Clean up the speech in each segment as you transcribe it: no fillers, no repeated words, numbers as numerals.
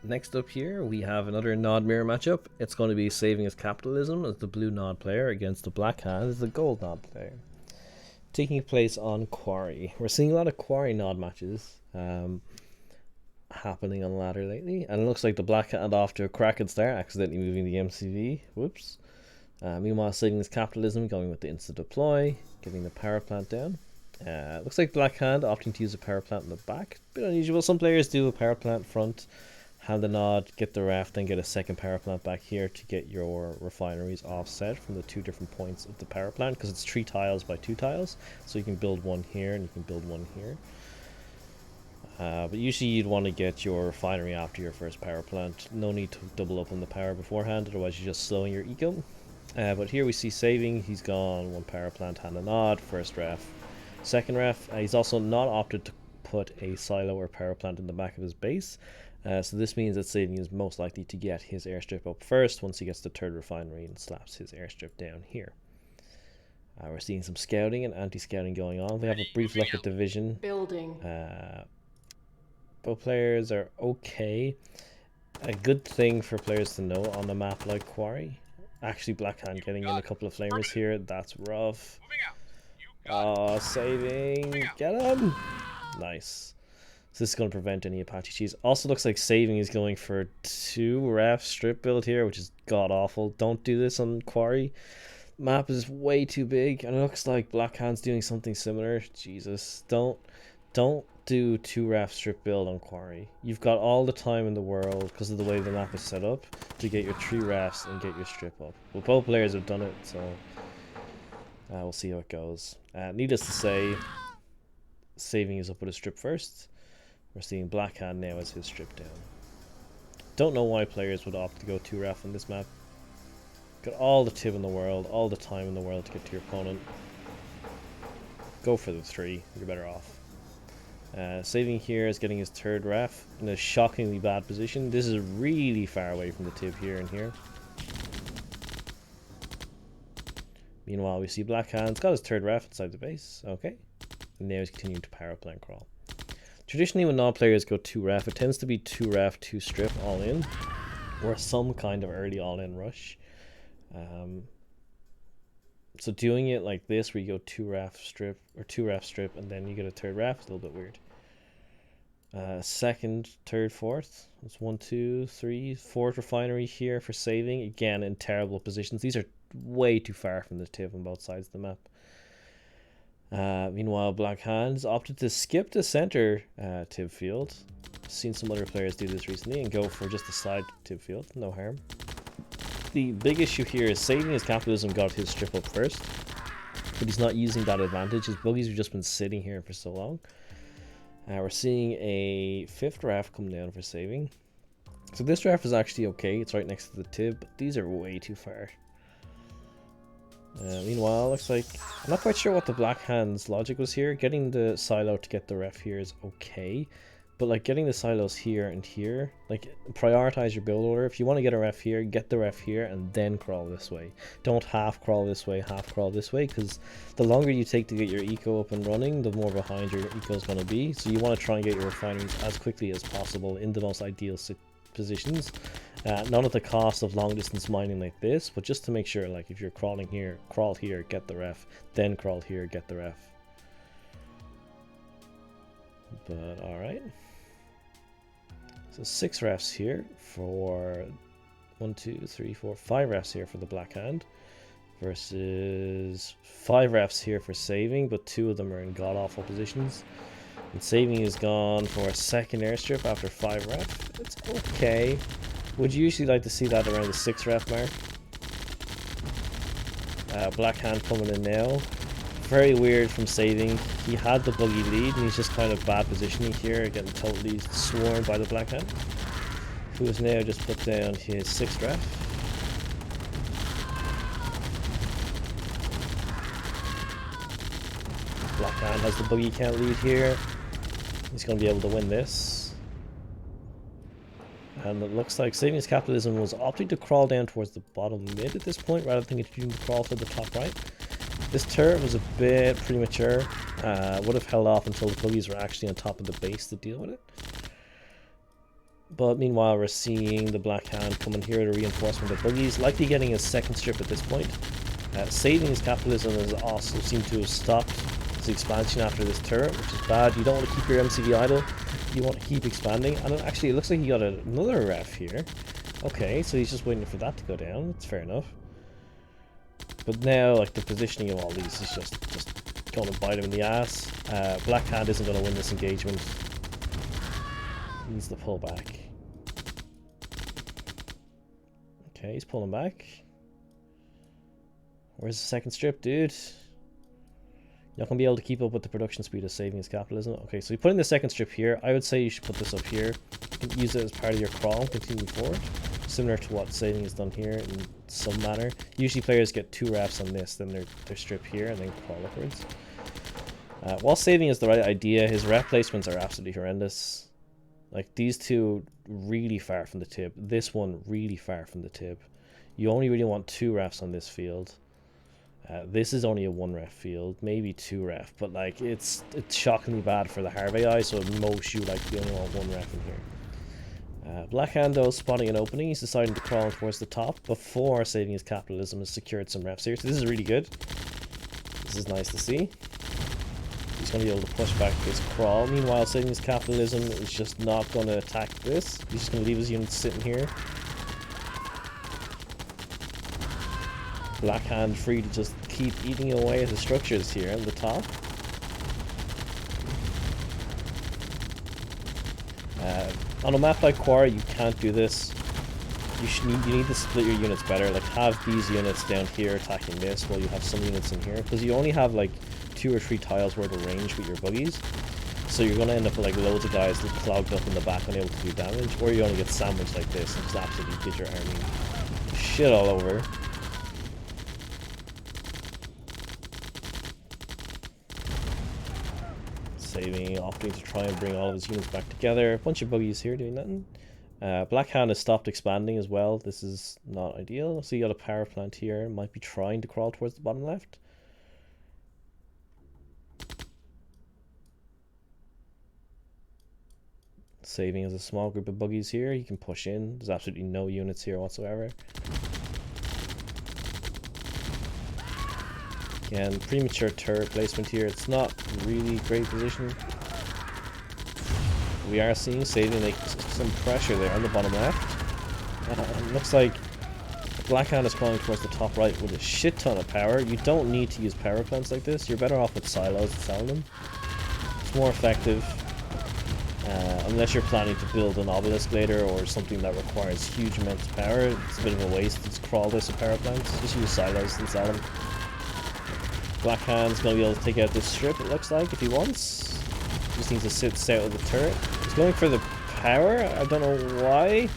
Next up here, we have another Nod mirror matchup. It's going to be Saving as Capitalism as the blue Nod player against the black hand as the gold Nod player. Taking place on Quarry. We're seeing a lot of Quarry Nod matches happening on ladder lately, and it looks like the black hand off to a cracking start, accidentally moving the MCV. Whoops. Meanwhile, Saving as Capitalism going with the instant deploy, getting the power plant down. Looks like black hand opting to use a power plant in the back. Bit unusual. Some players do a power plant front, hand the nod, get the ref, then get a second power plant back here to get your refineries offset from the two different points of the power plant, because it's 3 tiles by 2 tiles, so you can build one here and you can build one here. But usually you'd want to get your refinery after your first power plant. No need to double up on the power beforehand, otherwise you're just slowing your eco. But here we see Saving. He's gone 1 power plant, hand a nod, first ref, second ref. He's also not opted to put a silo or power plant in the back of his base. So this means that Saving is most likely to get his airstrip up first once he gets the 3rd refinery and slaps his airstrip down here. We're seeing some scouting and anti-scouting going on. We have a brief look at the vision. Building. Both players are okay. A good thing for players to know on a map like Quarry. Actually, Blackhand getting in a couple of flamers here. That's rough. Oh, Saving. Get him. Nice. So this is going to prevent any Apache cheese. Also looks like Saving is going for 2 ref strip build here, which is god awful. Don't do this on Quarry. Map is way too big, and it looks like Blackhand's doing something similar. Jesus, don't do 2 ref strip build on Quarry. You've got all the time in the world because of the way the map is set up to get your 3 refs and get your strip up. Well, both players have done it, so we'll see how it goes. Needless to say, Saving is up with a strip first. We're seeing Blackhand now as his strip down. Don't know why players would opt to go 2 ref on this map. Got all the tib in the world, all the time in the world to get to your opponent. Go for the 3, you're better off. Saving here is getting his 3rd ref in a shockingly bad position. This is really far away from the tib here and here. Meanwhile, we see Blackhand's got his 3rd ref inside the base. Okay. And now he's continuing to power plant crawl. Traditionally, when non-players go 2 ref, it tends to be 2 ref, 2 strip all in, or some kind of early all-in rush. So doing it like this, where you go 2 ref strip or 2 ref strip, and then you get a 3rd ref, is a little bit weird. 2nd, 3rd, 4th. That's 1, 2, 3, 4th refinery here for Saving. Again, in terrible positions. These are way too far from the tip on both sides of the map. Meanwhile, Blackhand's opted to skip the center tib field. Seen some other players do this recently and go for just a side tib field. No harm. The big issue here is Saving as Capitalism got his strip up first, but he's not using that advantage. His buggies have just been sitting here for so long. We're seeing a 5th ref come down for Saving. So this ref is actually okay. It's right next to the tib, but these are way too far. Meanwhile, looks like I'm not quite sure what the Blackhand's logic was here. Getting the silo to get the ref here is okay, but like getting the silos here and here, like prioritize your build order. If you want to get a ref here, get the ref here and then crawl this way. Don't half crawl this way, half crawl this way, because the longer you take to get your eco up and running, the more behind your eco is going to be. So you want to try and get your refineries as quickly as possible in the most ideal positions. Not at the cost of long distance mining like this, but just to make sure, like if you're crawling here, crawl here, get the ref, then crawl here, get the ref. But alright. So 6 refs here for 1, 2, 3, 4, 5 refs here for the Blackhand versus 5 refs here for Saving, but 2 of them are in god awful positions. And Saving is gone for a 2nd airstrip after 5 ref. It's okay. Would you usually like to see that around the 6 ref mark? Blackhand coming in now. Very weird from Saving. He had the buggy lead and he's just kind of bad positioning here, getting totally swarmed by the Blackhand, who has now just put down his 6th ref. Blackhand has the buggy count lead here. He's going to be able to win this. And it looks like Saving as Capitalism was opting to crawl down towards the bottom mid at this point, rather than continuing to crawl to the top right. This turret was a bit premature. Would have held off until the buggies were actually on top of the base to deal with it. But meanwhile, we're seeing the Blackhand coming here to reinforcement of buggies, likely getting a second strip at this point. Saving his capitalism has also seemed to have stopped his expansion after this turret, which is bad. You don't want to keep your MCV idle. You want to keep expanding. And actually, it looks like he got another ref here. Okay, so he's just waiting for that to go down. That's fair enough. But now, like, the positioning of all these is just going to bite him in the ass. Blackhand isn't going to win this engagement. He needs to pull back. Okay, he's pulling back. Where's the second strip, dude? You're not going to be able to keep up with the production speed of saving his capitalism. Okay, so you put in the second strip here. I would say you should put this up here. You can use it as part of your crawl and continue forward. Similar to what saving has done here in some manner. Usually players get 2 wraps on this, then their strip here, and then crawl upwards. While saving is the right idea, his rep placements are absolutely horrendous. Like, these two really far from the tip. This one really far from the tip. You only really want 2 refs on this field. This is only a 1 ref field, maybe 2 ref, but like it's shockingly bad for the hard AI, so at most you like you only want 1 ref in here. Blackhand though, spotting an opening, he's deciding to crawl towards the top before saving his capitalism has secured some refs here. So this is really good. This is nice to see. He's going to be able to push back this crawl. Meanwhile, saving his capitalism is just not going to attack this. He's just going to leave his units sitting here. Blackhand free to just keep eating away at the structures here on the top. On a map like Quarry, you can't do this. You need to split your units better. Like, have these units down here attacking this while you have some units in here, because you only have like 2 or 3 tiles worth of range with your buggies. So you're going to end up with like loads of guys clogged up in the back unable to do damage, or you're going to get sandwiched like this and just absolutely get your army shit all over. Saving, opting to try and bring all of his units back together. A bunch of buggies here doing nothing. Blackhand has stopped expanding as well. This is not ideal. So you got a power plant here. Might be trying to crawl towards the bottom left. Saving as a small group of buggies here. You can push in. There's absolutely no units here whatsoever. Again, premature turret placement here. It's not really great position. We are seeing saving make some pressure there on the bottom left. Looks like Blackhand is crawling towards the top right with a shit ton of power. You don't need to use power plants like this. You're better off with silos and selling them. It's more effective. Unless you're planning to build an obelisk later or something that requires huge amounts of power. It's a bit of a waste to just crawl this with power plants. Just use silos and sell them. Blackhand's going to be able to take out this strip, it looks like, if he wants. Just needs to sit south of the turret. He's going for the power. I don't know why.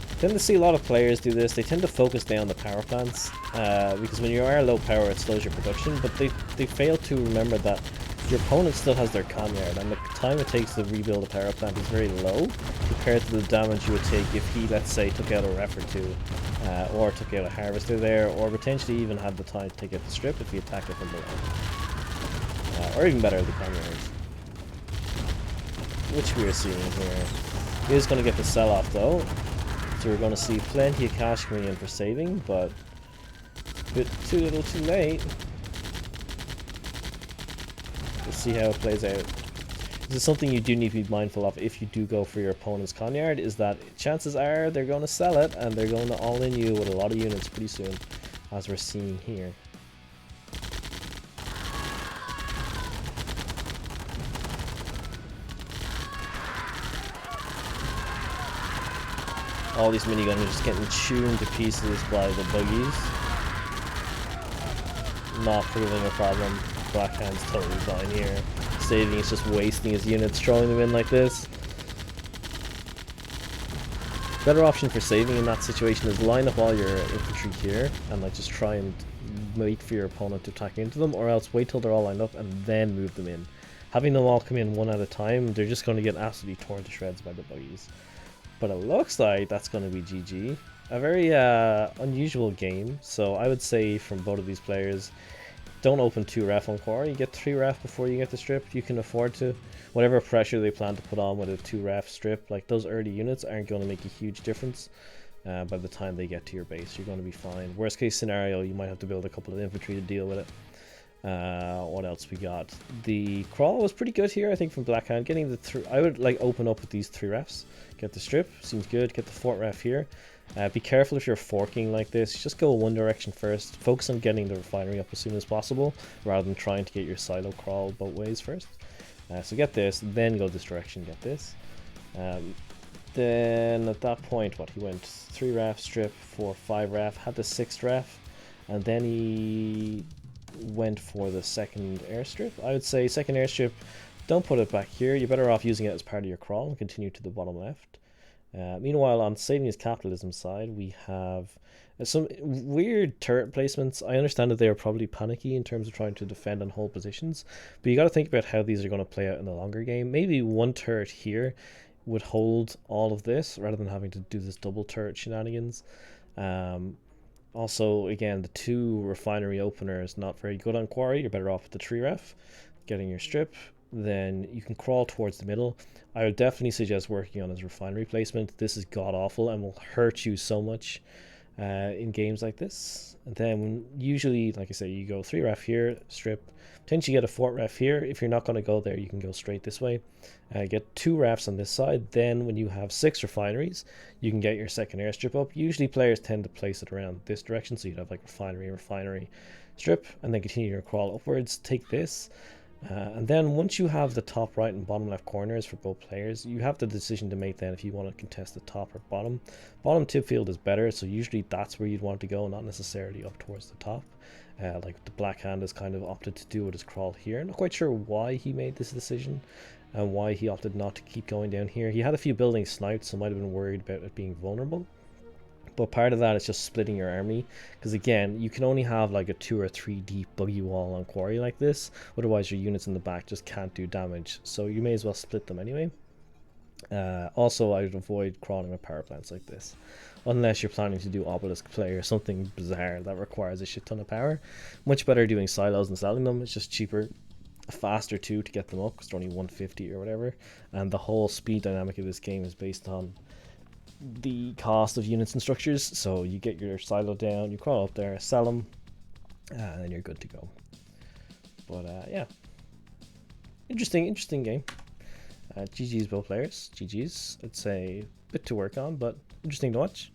I tend to see a lot of players do this. They tend to focus down the power plants because when you are low power, it slows your production. But they fail to remember that your opponent still has their Conyard, and the time it takes to rebuild a power plant is very low compared to the damage you would take if he, let's say, took out a ref or 2, or took out a harvester there, or potentially even had the time to take out the strip if he attacked it from below. Or even better, the Conyard, which we are seeing here. He is going to get the sell-off though, so we're going to see plenty of cash coming in for saving, but a bit too little too late. Let's see how it plays out. This is something you do need to be mindful of if you do go for your opponent's Conyard, is that chances are they're going to sell it and they're going to all-in you with a lot of units pretty soon, as we're seeing here. All these miniguns are just getting tuned to pieces by the buggies. Not proving a problem. Blackhand's totally fine here. Saving is just wasting his units, throwing them in like this. Better option for saving in that situation is line up all your infantry here and like just try and wait for your opponent to attack into them, or else wait till they're all lined up and then move them in. Having them all come in one at a time, they're just going to get absolutely torn to shreds by the buggies. But it looks like that's going to be GG. A very unusual game, so I would say from both of these players, don't open 2 ref on Quarry. You get 3 ref before you get the strip. You can afford to. Whatever pressure they plan to put on with a 2 ref strip, like those early units aren't going to make a huge difference. By the time they get to your base, you're going to be fine. Worst case scenario, you might have to build a couple of infantry to deal with it. What else we got? The crawl was pretty good here, I think, from Blackhand. Getting the I would like open up with these 3 refs. Get the strip, seems good. Get the fort ref here. Be careful if you're forking like this. Just go one direction first. Focus on getting the refinery up as soon as possible, rather than trying to get your silo crawl both ways first. So get this, then go this direction. Get this. Then at that point, what he went 3 ref strip, 4, 5 ref, had the 6th ref, and then he went for the 2nd airstrip. I would say 2nd airstrip, don't put it back here. You're better off using it as part of your crawl and continue to the bottom left. Meanwhile, on Saving His Capitalism side, we have some weird turret placements. I understand that they are probably panicky in terms of trying to defend and hold positions, but you got to think about how these are going to play out in the longer game. Maybe one turret here would hold all of this rather than having to do this double turret shenanigans. Also, again, the 2 refinery openers not very good on Quarry. You're better off with the 3 ref, getting your strip. Then you can crawl towards the middle. I would definitely suggest working on his refinery placement. This is god awful and will hurt you so much in games like this. And then usually, like I say, you go 3 ref here, strip. Potentially get a fort ref here. If you're not going to go there, you can go straight this way. Get 2 refs on this side. Then when you have 6 refineries, you can get your 2nd airstrip up. Usually players tend to place it around this direction, so you'd have like refinery, strip, and then continue your crawl upwards. Take this. And then once you have the top right and bottom left corners for both players, you have the decision to make then if you want to contest the top or bottom. Bottom tip field is better, so usually that's where you'd want to go, not necessarily up towards the top. Like the Blackhand has kind of opted to do with his crawl here. Not quite sure why he made this decision and why he opted not to keep going down here. He had a few buildings sniped, so might have been worried about it being vulnerable. But part of that is just splitting your army, because again, you can only have like a 2 or 3 deep buggy wall on Quarry like this, otherwise your units in the back just can't do damage, so you may as well split them anyway. Also, I would avoid crawling with power plants like this, unless you're planning to do obelisk play or something bizarre that requires a shit ton of power. Much better doing silos and selling them. It's just cheaper, faster too to get them up, because they're only 150 or whatever, and the whole speed dynamic of this game is based on the cost of units and structures. So you get your silo down, you crawl up there, sell them, and then you're good to go. But yeah, interesting game. GG's both players. GG's. I'd say a bit to work on, but interesting to watch.